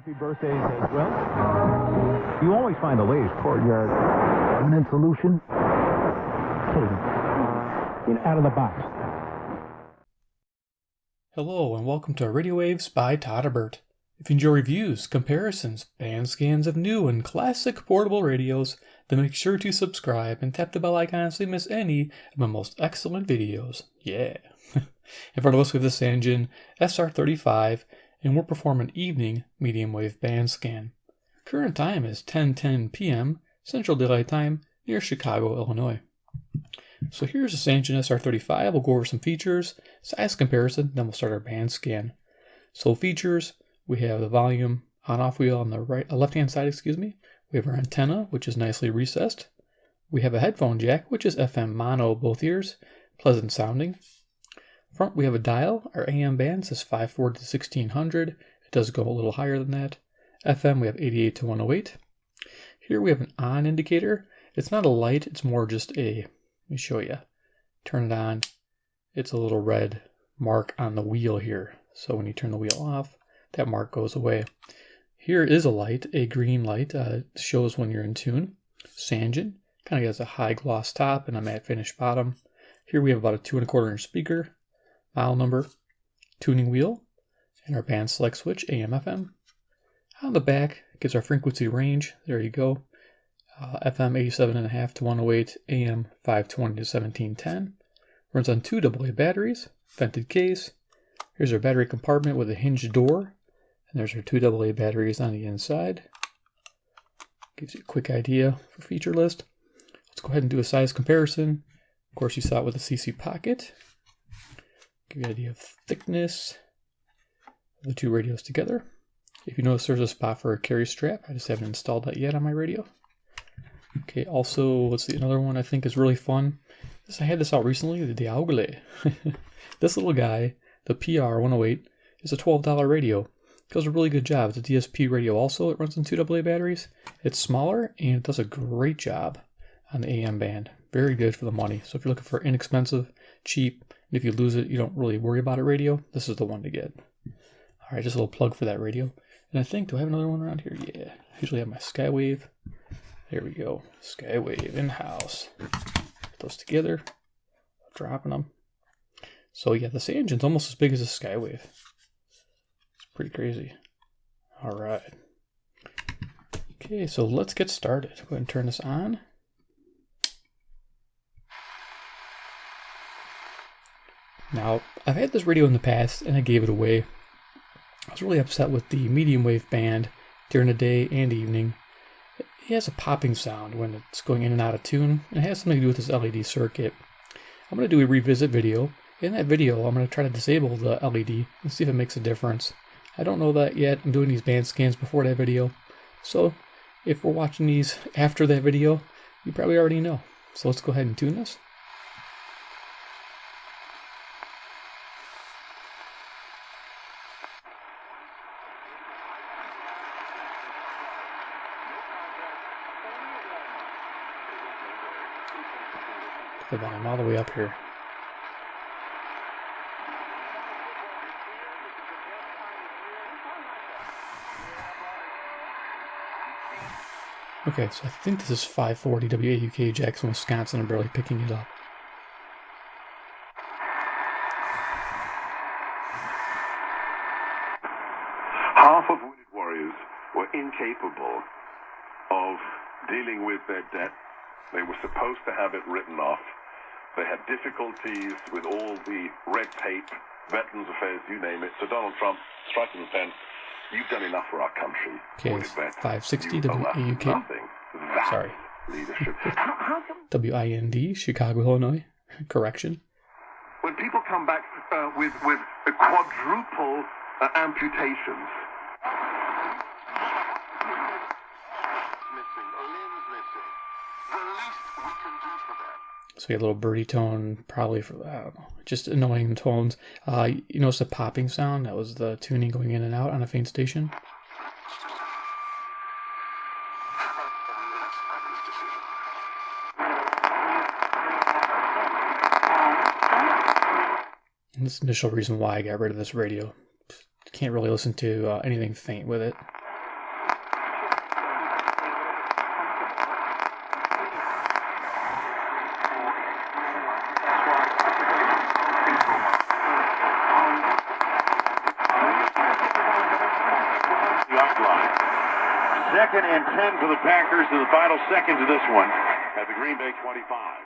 Happy birthdays as well. You always find the latest courtyard permanent solution. Out of the box. Hello and welcome to Radio Waves by Todderbert. If you enjoy reviews, comparisons, band scans of new and classic portable radios, then make sure to subscribe and tap the bell icon so you miss any of my most excellent videos. Yeah. In front of us we have the Sangean SR-35 and we're performing evening medium wave band scan. Current time is 10:10 p.m. Central Daylight Time near Chicago, Illinois. So here's the Sangean SR-35. We'll go over some features, size comparison, then we'll start our band scan. So features, we have the volume on-off wheel on the left-hand side, We have our antenna, which is nicely recessed. We have a headphone jack, which is FM mono both ears, pleasant sounding. Front, we have a dial. Our AM band says 540 to 1600. It does go a little higher than that. FM, we have 88 to 108. Here we have an on indicator. It's not a light, it's more just let me show you. Turn it on. It's a little red mark on the wheel here. So when you turn the wheel off, that mark goes away. Here is a light, a green light. It shows when you're in tune. Sangean, kind of has a high gloss top and a matte finish bottom. Here we have about a 2 1/4 inch speaker. Model number, tuning wheel, and our band select switch, AM FM. On the back, gives our frequency range. There you go. FM 87.5 to 108, AM 520 to 1710. Runs on 2 AA batteries, vented case. Here's our battery compartment with a hinged door. And there's our 2 AA batteries on the inside. Gives you a quick idea for feature list. Let's go ahead and do a size comparison. Of course, you saw it with the CC pocket. Give you an idea of thickness of the two radios together. If you notice, there's a spot for a carry strap. I just haven't installed that yet on my radio. Okay, also, let's see, another one I think is really fun. I had this out recently, the Diaugle. This little guy, the PR108, is a $12 radio. It does a really good job. It's a DSP radio also. It runs on 2 AA batteries. It's smaller, and it does a great job on the AM band. Very good for the money. So if you're looking for inexpensive, cheap, and if you lose it, you don't really worry about a radio, this is the one to get. All right, just a little plug for that radio. And I think, do I have another one around here? Yeah, I usually have my Skywave. There we go, Skywave in-house. Put those together, dropping them. So yeah, the Sangean's almost as big as a Skywave. It's pretty crazy. All right. Okay, so let's get started. Go ahead and turn this on. Now, I've had this radio in the past and I gave it away. I was really upset with the medium wave band during the day and evening. It has a popping sound when it's going in and out of tune. And it has something to do with this LED circuit. I'm going to do a revisit video. In that video, I'm going to try to disable the LED and see if it makes a difference. I don't know that yet. I'm doing these band scans before that video. So if we're watching these after that video, you probably already know. So let's go ahead and tune this. The volume all the way up here. Okay, so I think this is 540 WAUK Jackson, Wisconsin. I'm barely picking it up. Half of wounded warriors were incapable of dealing with their debt. They were supposed to have it written off. They had difficulties with all the red tape, Veterans Affairs, you name it. So Donald Trump, striking the pen, you've done enough for our country. Okay, it's 560 WAUK. Sorry. Leadership. WIND, Chicago, Illinois. Correction. When people come back with quadruple amputations, So we had a little birdie tone, probably for, I don't know, just annoying tones. You notice the popping sound? That was the tuning going in and out on a faint station. And this initial reason why I got rid of this radio. Can't really listen to anything faint with it. 2nd and 10 for the Packers in the final seconds of this one at the Green Bay 25.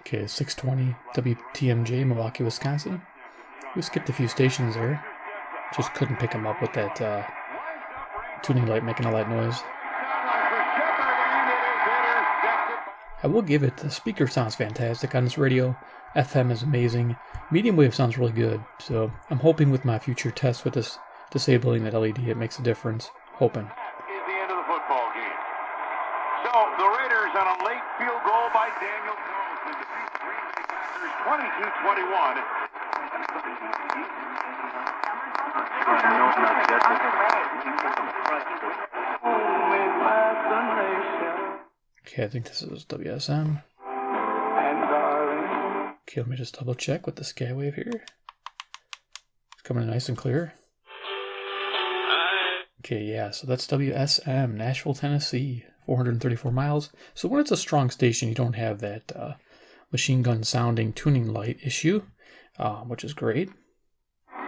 Okay, 620 WTMJ, Milwaukee, Wisconsin. We skipped a few stations there. Just couldn't pick them up with that tuning light making a light noise. I will give it, the speaker sounds fantastic on this radio. FM is amazing. Medium wave sounds really good. So I'm hoping with my future tests with this disabling that LED, it makes a difference. Hoping. Is the end of the football game. So the Raiders on a late field goal by Daniel Jones to defeat the Green Bay Packers 22-21. Okay, I think this is WSM. Okay, let me just double check with the Skywave here. It's coming in nice and clear. Okay, yeah, so that's WSM, Nashville, Tennessee, 434 miles. So when it's a strong station, you don't have that machine gun sounding tuning light issue, which is great. Hey,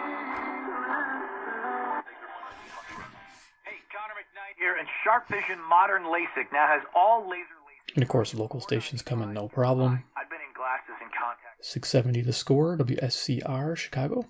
Connor McKnight here, and Sharp Vision Modern LASIK now has all laser LASIK. And of course, local stations come in no problem. I've been in glasses and contacts. 670 The Score, WSCR, Chicago.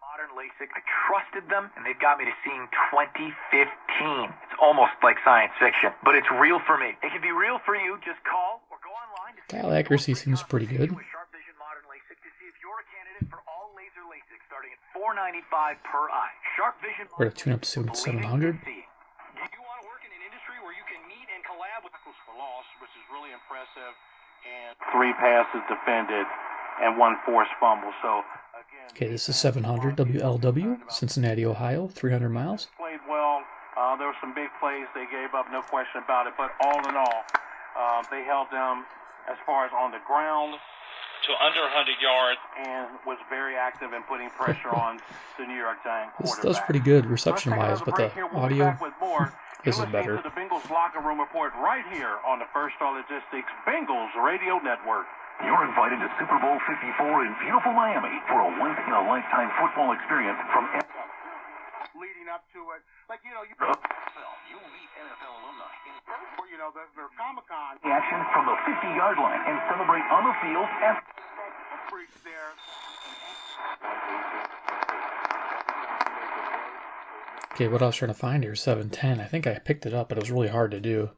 Modern LASIK, I trusted them, and they've got me to seeing 2015. It's almost like science fiction, but it's real for me. It can be real for you. Just call or go online. Dial accuracy seems pretty good. Sharp Vision Modern LASIK to see if you're a candidate for all laser LASIK starting at $495 per eye. Sharp Vision. We're going to tune up to 700. Do you want to work in an industry where you can meet and collab with tackles for loss, which is really impressive, and 3 passes defended and 1 forced fumble. So again, Okay, this is 700 WLW, Cincinnati, Ohio, 300 miles. played well. There were some big plays they gave up, no question about it. But all in all, they held them as far as on the ground to under 100 yards. and was very active in putting pressure on the New York Giants This quarterback. does pretty good Let's take reception-wise, another but the break here. We'll be audio back with more. is You're better. listening to the Bengals Locker Room Report right here on the First Star Logistics Bengals Radio Network. You're invited to Super Bowl 54 in beautiful Miami for a once-in-a-lifetime football experience from Leading up to it, like, you know, You'll meet NFL alumni in you know, their Comic-Con action from the 50-yard line and celebrate on the field and freaks there. Okay, what I was trying to find here, 710. I think I picked it up, but it was really hard to do.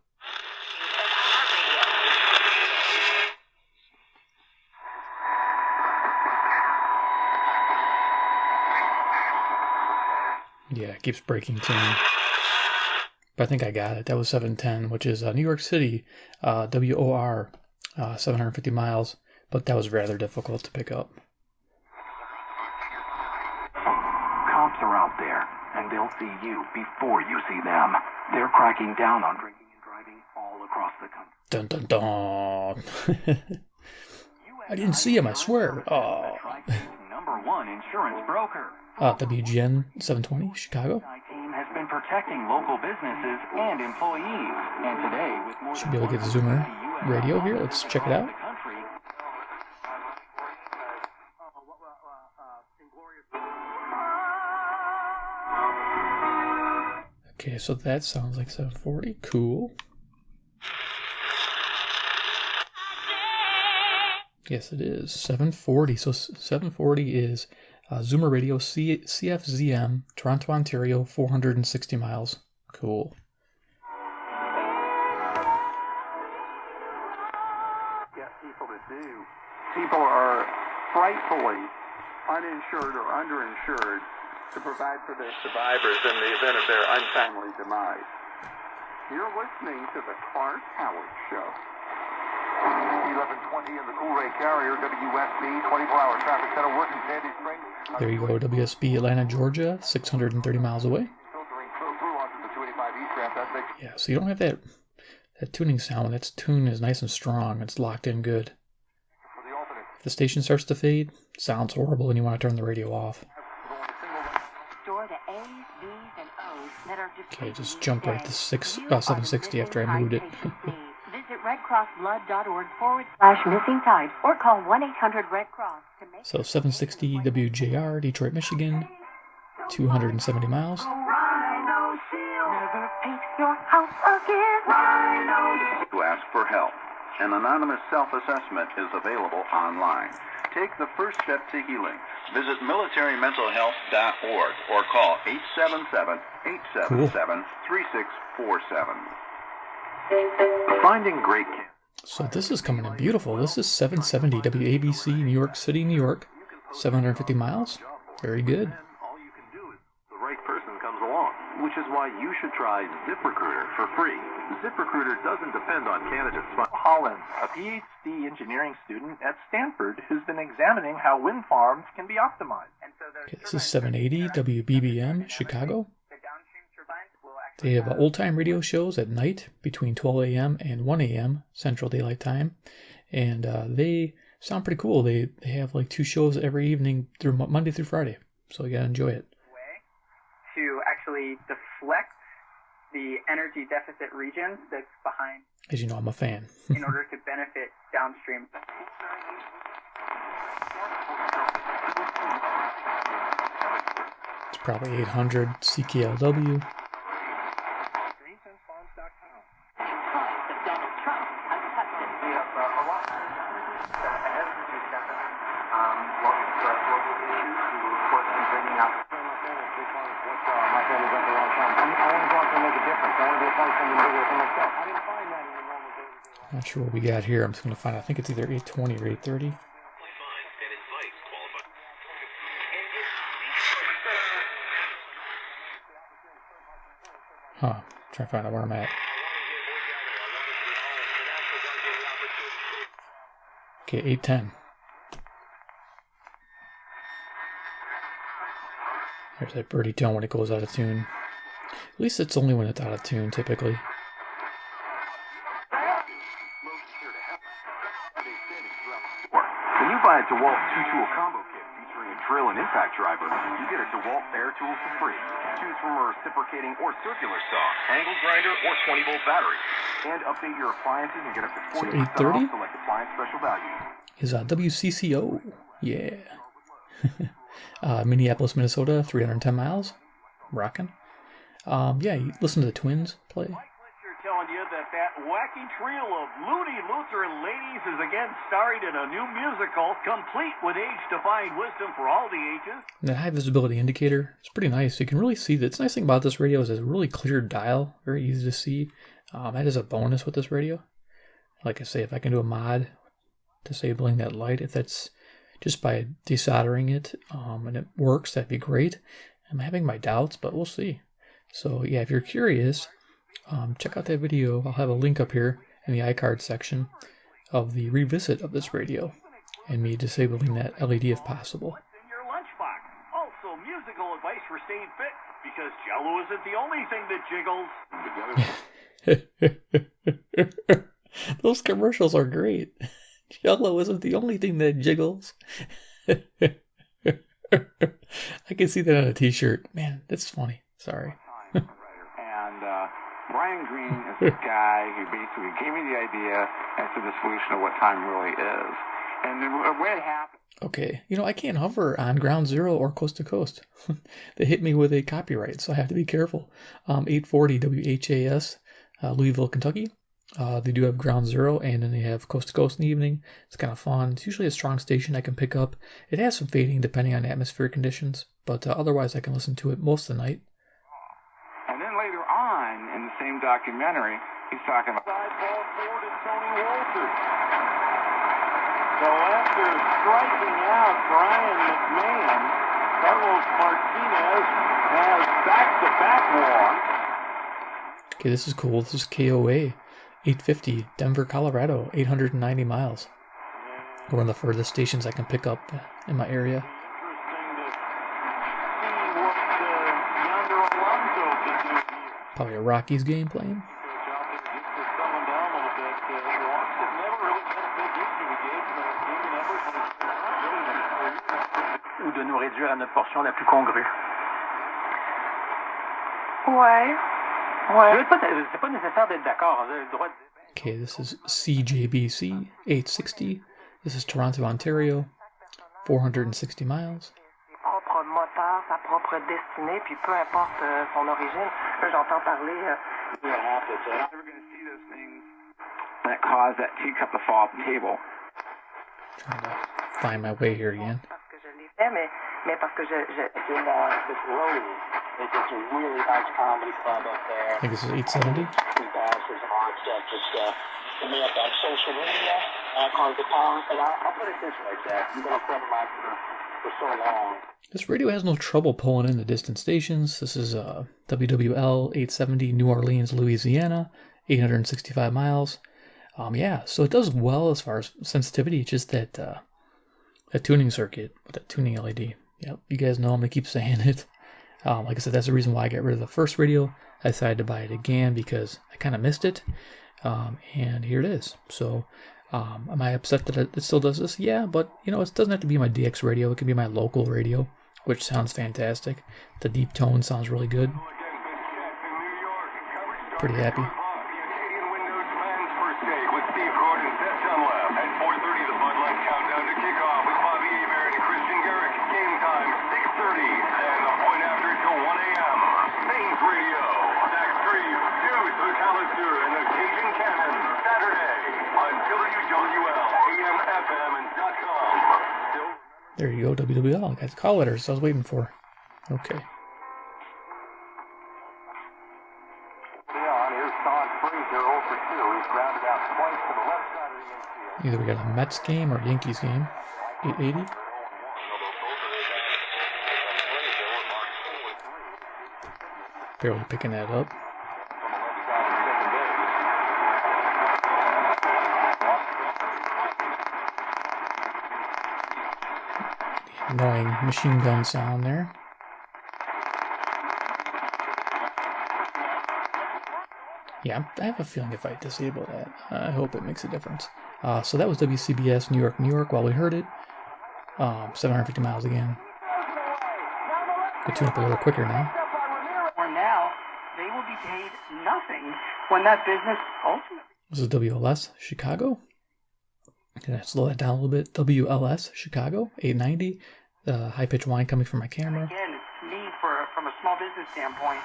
Yeah, it keeps breaking tune. But I think I got it. That was 710, which is New York City, WOR, 750 miles. But that was rather difficult to pick up. cops are out there, and they'll see you before you see them. They're cracking down on drinking and driving all across the country. Dun dun dun. I didn't see him, I swear. Oh. #1 insurance broker. WGN 720, Chicago. Team has been protecting local businesses and employees, and today with more Should be able to get the Zoomer radio here. Let's check it out. Okay, so that sounds like 740. Cool. Yes, it is 740. So 740 is Zoomer Radio CFZM, Toronto, Ontario, 460 miles. Cool. Get people to do. People are frightfully uninsured or underinsured to provide for their survivors in the event of their untimely demise. You're listening to the Clark Howard Show. 1120 in the Cool Ray Carrier, WSB, 24-hour traffic center, working Sandy Springs. There you go, WSB, Atlanta, Georgia, 630 miles away. Filtering through onto the 285 East ramp, that's it. Yeah, so you don't have that tuning sound. That tune is nice and strong. It's locked in good. If the station starts to fade, it sounds horrible and you want to turn the radio off. Okay, just jump right to 760 after I moved it. Visit redcrossblood.org/missing tide or call 1-800-RED-CROSS to make. So 760 WJR, Detroit, Michigan, 270 miles. Never paint your house again. To ask for help. An anonymous self-assessment is available online. Take the first step to healing. Visit militarymentalhealth.org or call 877-877-3647. Finding great kids. So this is coming in beautiful. This is 770 WABC, New York City, New York. 750 miles. Very good. All you can do is the right person comes along, which is why you should try ZipRecruiter for free. ZipRecruiter doesn't depend on candidates. Holland, a PhD engineering student at Stanford who's been examining how wind farms can be optimized. Okay, this is 780 WBBM, Chicago. They have old-time radio shows at night between 12 a.m. and 1 a.m. Central Daylight Time. And they sound pretty cool. They have like 2 shows every evening through Monday through Friday. So you gotta enjoy it. To actually deflect the energy deficit regions that's behind. As you know, I'm a fan. In order to benefit downstream. It's probably 800 CKLW. Not sure what we got here. I'm just going to find, I think it's either 820 or 830. Huh. Trying to find out where I'm at. Okay, 810. There's that birdie tone when it goes out of tune. At least it's only when it's out of tune, typically. When you buy a DeWalt 2-tool combo kit featuring a drill and impact driver, you get a DeWalt Air tool for free. Choose from a reciprocating or circular saw, angle grinder, or 20-volt battery. And update your appliances and get up to 40% off select appliance special values. Is WCCO. Yeah. Minneapolis, Minnesota, 310 miles. Rockin'. Yeah, you listen to the Twins play. Telling you that wacky trio of loony Lutheran ladies is again starring in a new musical, complete with age-defying wisdom for all the ages. And that high visibility indicator, it's pretty nice. You can really see that. It's nice thing about this radio is it's a really clear dial, very easy to see. That is a bonus with this radio. Like I say, if I can do a mod disabling that light, if that's just by desoldering it, and it works, that'd be great. I'm having my doubts, but we'll see. So yeah, if you're curious, check out that video. I'll have a link up here in the iCard section of the revisit of this radio and me disabling that LED if possible. What's in your lunchbox? Also, musical advice for staying fit, because Jell-O isn't the only thing that jiggles. Those commercials are great. Jell-O isn't the only thing that jiggles. I can see that on a t-shirt. Man, that's funny. Sorry. Brian Green is the guy who basically gave me the idea as to the solution of what time really is. And the way it happened... Okay, I can't hover on Ground Zero or Coast to Coast. They hit me with a copyright, so I have to be careful. 840 WHAS, Louisville, Kentucky. They do have Ground Zero, and then they have Coast to Coast in the evening. It's kind of fun. It's usually a strong station I can pick up. It has some fading depending on atmospheric conditions, but otherwise I can listen to it most of the night. And then later on, in the same documentary, he's talking about... Side ball forward to Tony Walters. So after striking out Brian McMahon, Carlos Martinez has back-to-back walks. Okay, this is cool. This is KOA. 850, Denver, Colorado, 890 miles. One of the furthest stations I can pick up in my area. Probably a Rockies game playing. Ou de nous réduire à notre portion la plus congrue. Ouais. C'est pas nécessaire d'être d'accord. On a le droit de... Okay, this is CJBC 860. This is Toronto, Ontario, 460 miles. Propre moteur, sa propre destinée, puis peu importe son origine. J'entends parler. You're gonna have to. I'm never gonna see those things that cause that teacup to fall off the table. Trying to find my way here again. Parce que je l'ai fait, mais parce que It's in this road. It's a really nice comedy club up there. I think this is 870. Some dancers and all stuff. Just hit me up on social media. Icon Guitar. And I'll put it this way, Jack. You've been a friend of mine for so long. This radio has no trouble pulling in the distant stations. This is WWL 870 New Orleans, Louisiana, 865 miles. Yeah, so it does well as far as sensitivity. It's just that tuning circuit with that tuning LED. Yep, you guys know I'm gonna keep saying it. Like I said, that's the reason why I got rid of the first radio. I decided to buy it again because I kind of missed it. And here it is. So, am I upset that it still does this? Yeah, but you know, it doesn't have to be my DX radio. It can be my local radio, which sounds fantastic. The deep tone sounds really good. Pretty happy. There you go, WWL. I got the call letters I was waiting for. Okay. Either we got a Mets game or a Yankees game. 880. Barely picking that up. Annoying machine gun sound there. Yeah, I have a feeling if I disable that, I hope it makes a difference. So that was WCBS New York, New York while we heard it. 750 miles again. Could tune up a little quicker now. Or now, they will be paid nothing when that business ultimately. This is WLS Chicago. Can I slow that down a little bit? WLS Chicago 890. High pitch whine coming from my camera. Again, it's me from a small business standpoint.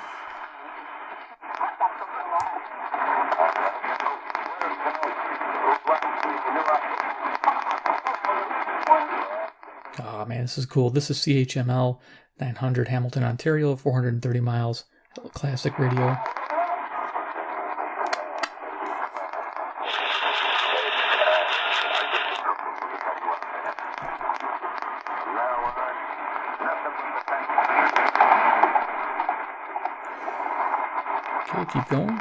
Oh man, this is cool. This is CHML 900 Hamilton, Ontario, 430 miles. Classic radio. Okay, keep going.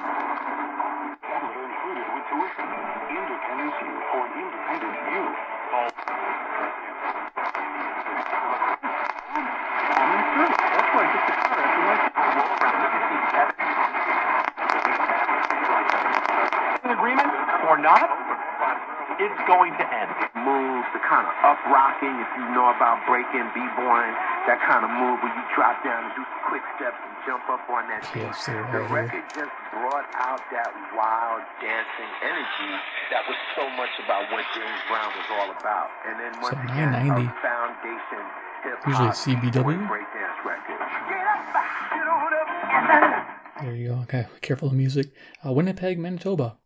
Agreement or not, it's going to end. Moves, the kind of up rocking, if you know about breaking, b-boying, that kind of move where you drop down and do some quick steps and jump up on that beat. Yes, The record just brought out that wild dancing energy that was so much about what James Brown was all about. And then once So again, 990. a foundation Usually hip-hop CBW. breakdance record. There you go. Okay, careful of music. Winnipeg, Manitoba.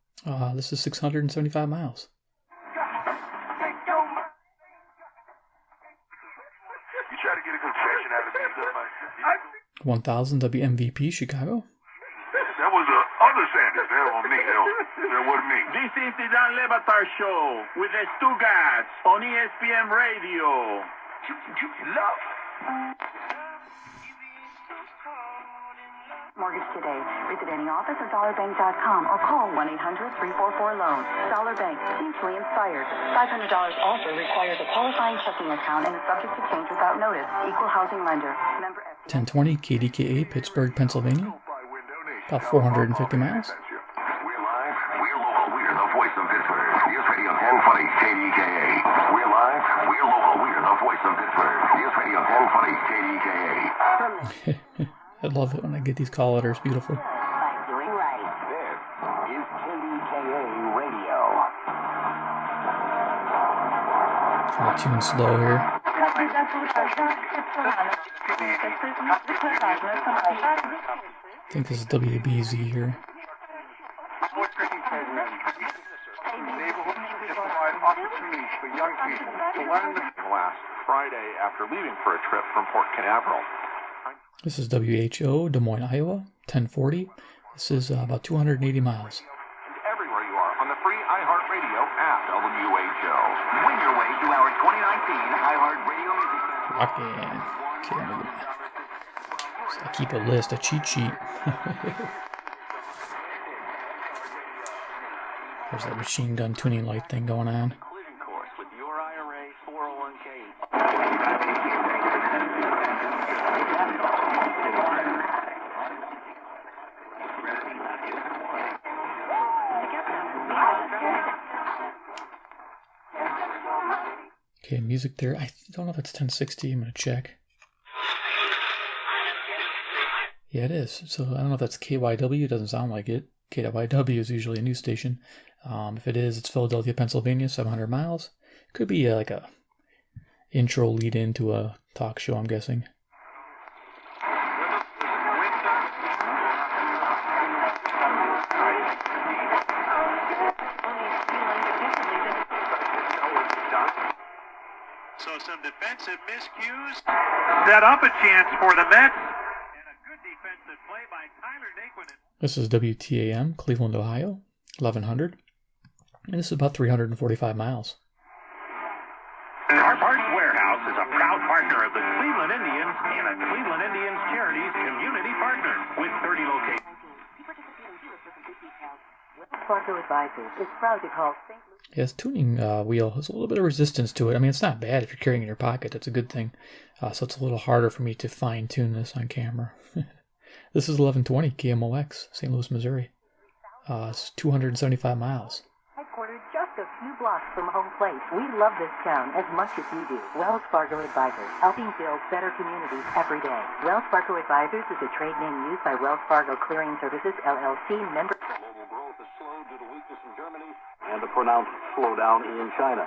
This is 675 miles. You try to get a confession out of me, 1000 WMVP, Chicago. That was the other Sanders. That wasn't me. That wasn't me. This is the Dan Levatar Show with the Stugats on ESPN Radio. Mortgage today. Visit any office or dollarbank.com or call 1-800-344-LOAN. Dollar Bank, mutually inspired. $500 also requires a qualifying checking account and is subject to change without notice. Equal housing lender. Member 1020 KDKA, Pittsburgh, Pennsylvania. About 450 miles. We're live. We're local. We're the voice of Pittsburgh. News Radio 1040 KDKA. We're live. We're local. We're the voice of Pittsburgh. News Radio 1040 KDKA. I love it when I get these call letters. Beautiful. By doing right. This is KDKA Radio. Trying to tune slow here. think this is WBZ here. Opportunities for young people to learn last Friday after leaving for a trip from Port Canaveral. This is WHO, Des Moines, Iowa, 1040. This is about 280 miles. And everywhere you are on the free iHeartRadio app. WHO. Win your way to our 2019 iHeartRadio Music Festival. Rockin. Okay, so I keep a list, a cheat sheet. There's that machine gun tuning light thing going on. Collision course with your IRA 401k. Okay, music there. I don't know if it's 1060. I'm going to check. Yeah, it is. So I don't know if that's KYW. It doesn't sound like it. KYW is usually a news station. If it is, it's Philadelphia, Pennsylvania, 700 miles. Could be like a intro lead into a talk show, I'm guessing. So some defensive miscues set up a chance for the Mets. And a good defensive play by Tyler Naquin. This is WTAM, Cleveland, Ohio, 1100. And this is about 345 miles. Our Parts Warehouse is a proud partner of the Cleveland Indians and a Cleveland Indians Charities community partner with 30 locations. Fargo Advisors is proud to call St. Louis. Yeah, this tuning wheel has a little bit of resistance to it. I mean, it's not bad if you're carrying it in your pocket. That's a good thing. So it's a little harder for me to fine-tune this on camera. This is 1120 KMOX, St. Louis, Missouri. It's 275 miles. Headquartered just a few blocks from home plate. We love this town as much as you do. Wells Fargo Advisors, helping build better communities every day. Wells Fargo Advisors is a trade name used by Wells Fargo Clearing Services, LLC, member. Global growth is slowed due to weakness in Germany and a pronounced slowdown in China.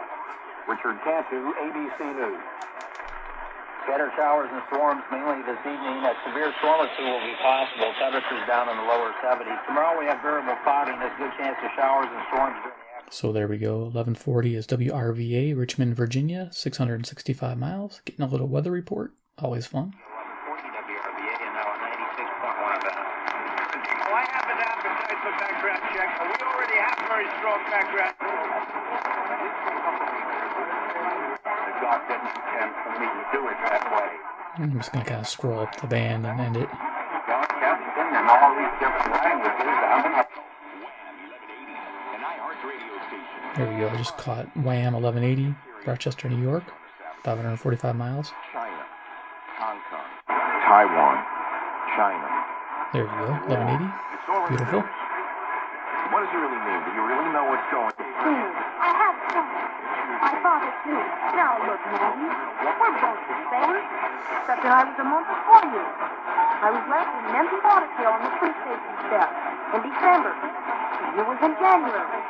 Richard Cantu, ABC News. Scattered showers and storms mainly this evening. A severe storm or two will be possible. Temperatures down in the lower 70s. Tomorrow we have variable clouding. There's a good chance of showers and storms during the afternoon. So there we go. 1140 is WRVA, Richmond, Virginia, 665 miles. Getting a little weather report. Always fun. 1140 WRVA and now a 96.1 FM. Well, I have an appetite for background check. We already have very strong background. God didn't intend for me to do it that way. I'm just going to kind of scroll up the band and end it. God kept singing all these different languages. There we go. I just caught Wham 1180, Rochester, New York, 545 miles. China, Hong Kong, Taiwan, China. There we go. 1180. Beautiful. What does it really mean? Do you really know what's going on? I have some. My father too. Now look, Maggie, we're both the same, except that I was a month before you. I was left in an empty water pail on the police station step in December. And you was in January.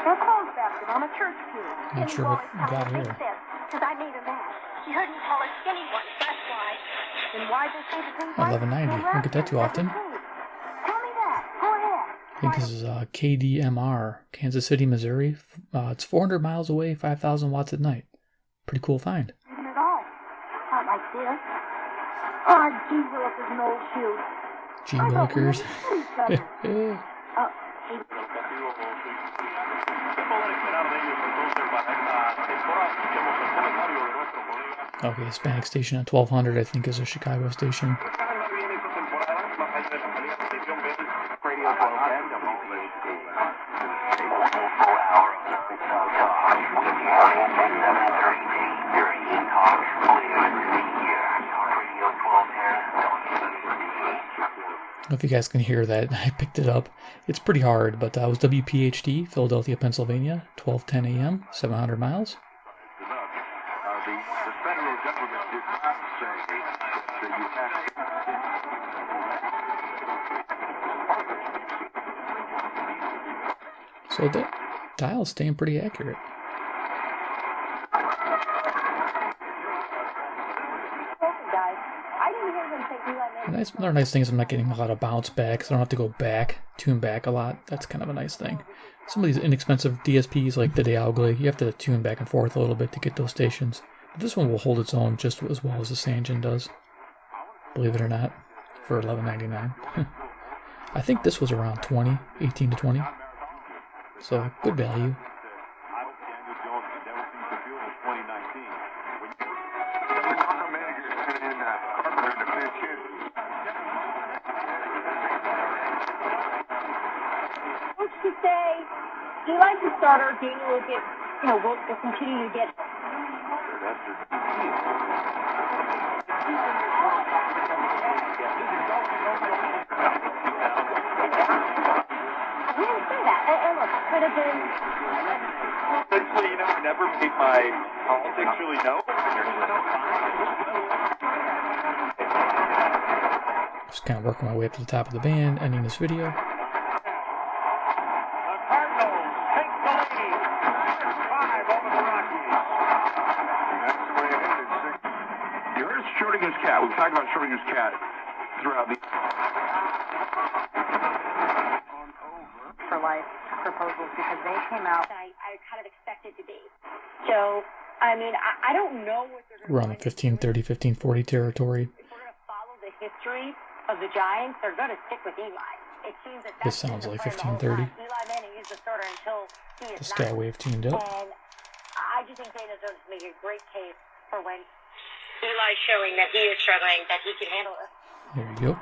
They're clothes basket on a church pew. Not sure what got here. Because I made a mess. You heard me call her skinny one, that's why. Then why just say the things 1190. Don't get that too often. Tell me that. Go ahead. I think this is KDMR, Kansas City, Missouri. It's 400 miles away, 5,000 watts at night. Pretty cool find. Not at all. Not like this. Oh, gee willikers and old shoes. Gee willikers. Okay, Hispanic station at 1200, I think, is a Chicago station. I don't know if you guys can hear that. I picked it up. It's pretty hard, but that was WPHD, Philadelphia, Pennsylvania, 12:10 a.m., 700 miles. The federal government did not say that you have to. So the dial's staying pretty accurate. And Another nice thing is I'm not getting a lot of bounce back, so I don't have to go back, tune back a lot. That's kind of a nice thing. Some of these inexpensive DSPs like the Dialogly, you have to tune back and forth a little bit to get those stations. But this one will hold its own just as well as the Sangean does. Believe it or not, for $11.99. I think this was around 18 to 20. So good value. He likes to start our game will get, we'll continue to get. I didn't say that. And look, could have been. Actually, I never made my politics really known. Just kind of working my way up to the top of the band, ending this video. We've talked about Schrodinger's cat throughout the for life proposals because they came out. I kind of expected to be. So, I mean, I don't know what they're going to do. We're on the 1530, 1540 territory. If we're going to follow the history of the Giants, they're going to stick with Eli. It seems that this sounds like 1530. Eli Manning is the starter until he is this guy wave tuned up. And I just think Dana Jones made a great case for when Eli's showing that he is struggling, that he can handle it. There you go.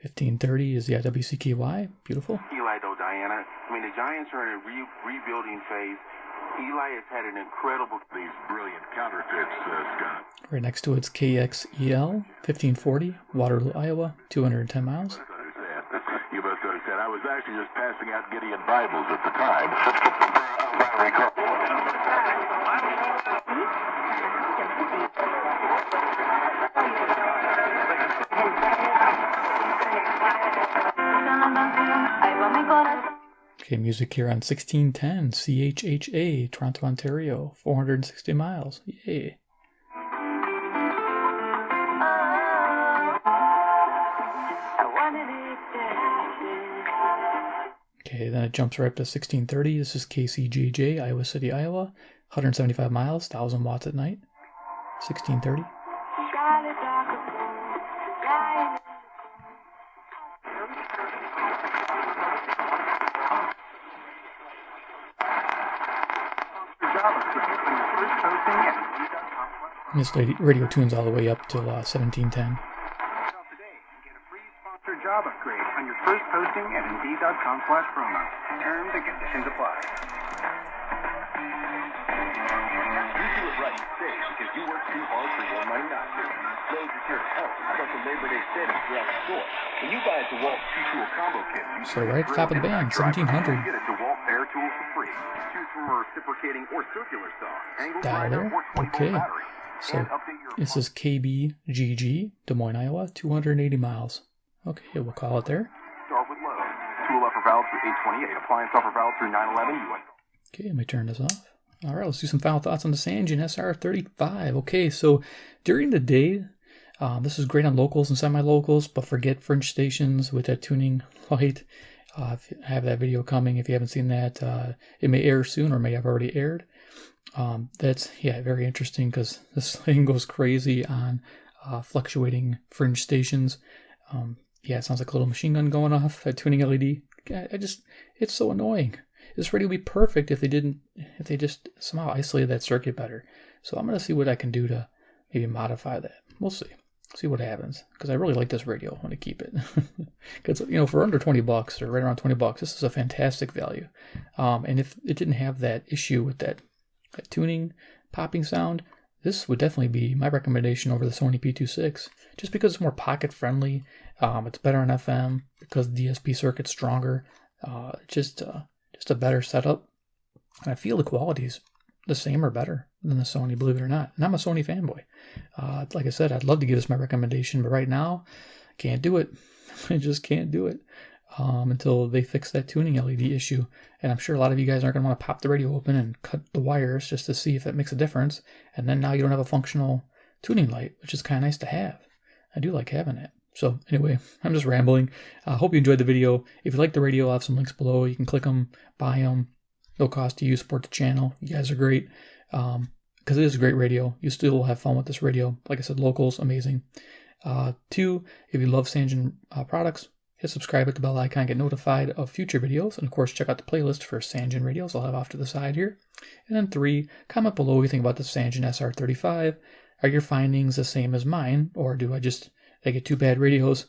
1530 is the IWCKY. Beautiful. Eli, though, Diana. I mean, the Giants are in a rebuilding phase. Eli has had an incredible... These brilliant counterfeits, Scott. Right next to it's KXEL, 1540, Waterloo, Iowa, 210 miles. You must understand. I was actually just passing out Gideon Bibles at the time. Okay, music here on 1610 CHHA, Toronto, Ontario, 460 miles. Yay. Okay, then it jumps right up to 1630. This is KCJJ, Iowa City, Iowa, 175 miles, 1,000 watts at night. 1630. This radio tunes all the way up to 1710. Get a free sponsored job upgrade on your first posting at Indeed.com/promo. Terms and conditions apply. You do it right, stay, because you work too hard for your money not to. Lowe's is here to help. How about the Labor Day savings throughout the store? When you buy a DeWalt two-tool combo kit, so right at the top of the band, 1700. You get a DeWalt Air tool for free. Choose from a reciprocating or circular saw, angle grinder, or 20-volt battery. So this is KBGG, Des Moines, Iowa, 280 miles. Okay, we'll call it there. Start with Lowe's. Tool offer valid through 8/28. Appliance offer valid through 9/11 US. Okay, let me turn this off. All right, let's do some final thoughts on the Sangean SR-35. Okay, so during the day, this is great on locals and semi-locals, but forget fringe stations with that tuning light. If you have that video coming, if you haven't seen that, it may air soon or may have already aired. That's very interesting because this thing goes crazy on fluctuating fringe stations. It sounds like a little machine gun going off, that tuning LED. It's so annoying. This radio would be perfect if they just somehow isolated that circuit better. So I'm gonna see what I can do to maybe modify that. We'll see what happens, because I really like this radio. I want to keep it because for under $20 or right around $20, this is a fantastic value. And if it didn't have that issue with that tuning popping sound, this would definitely be my recommendation over the Sony P26, just because it's more pocket friendly. It's better on FM because the DSP circuit's stronger. Just a better setup, and I feel the quality's the same or better than the Sony, believe it or not. And I'm a Sony fanboy. Like I said, I'd love to give this my recommendation, but right now, can't do it. I just can't do it until they fix that tuning LED issue. And I'm sure a lot of you guys aren't going to want to pop the radio open and cut the wires just to see if that makes a difference. And then now you don't have a functional tuning light, which is kind of nice to have. I do like having it. So anyway, I'm just rambling. I hope you enjoyed the video. If you like the radio, I'll have some links below. You can click them, buy them. No cost to you. Support the channel. You guys are great. Because it is a great radio. You still will have fun with this radio. Like I said, locals, amazing. 2, if you love Sangean products, hit subscribe, hit the bell icon, get notified of future videos. And of course, check out the playlist for Sangean radios I'll have off to the side here. And then 3, comment below what you think about the Sangean SR-35. Are your findings the same as mine? Or do I get 2 bad radios?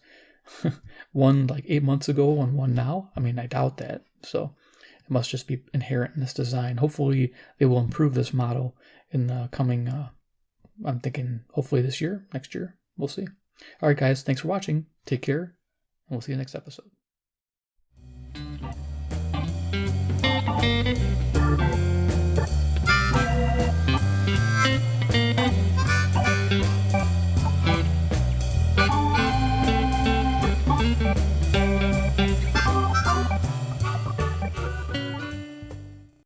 One like 8 months ago and one now? I mean, I doubt that. So it must just be inherent in this design. Hopefully they will improve this model in the coming, I'm thinking hopefully this year, next year. We'll see. All right, guys, thanks for watching. Take care, and we'll see you next episode.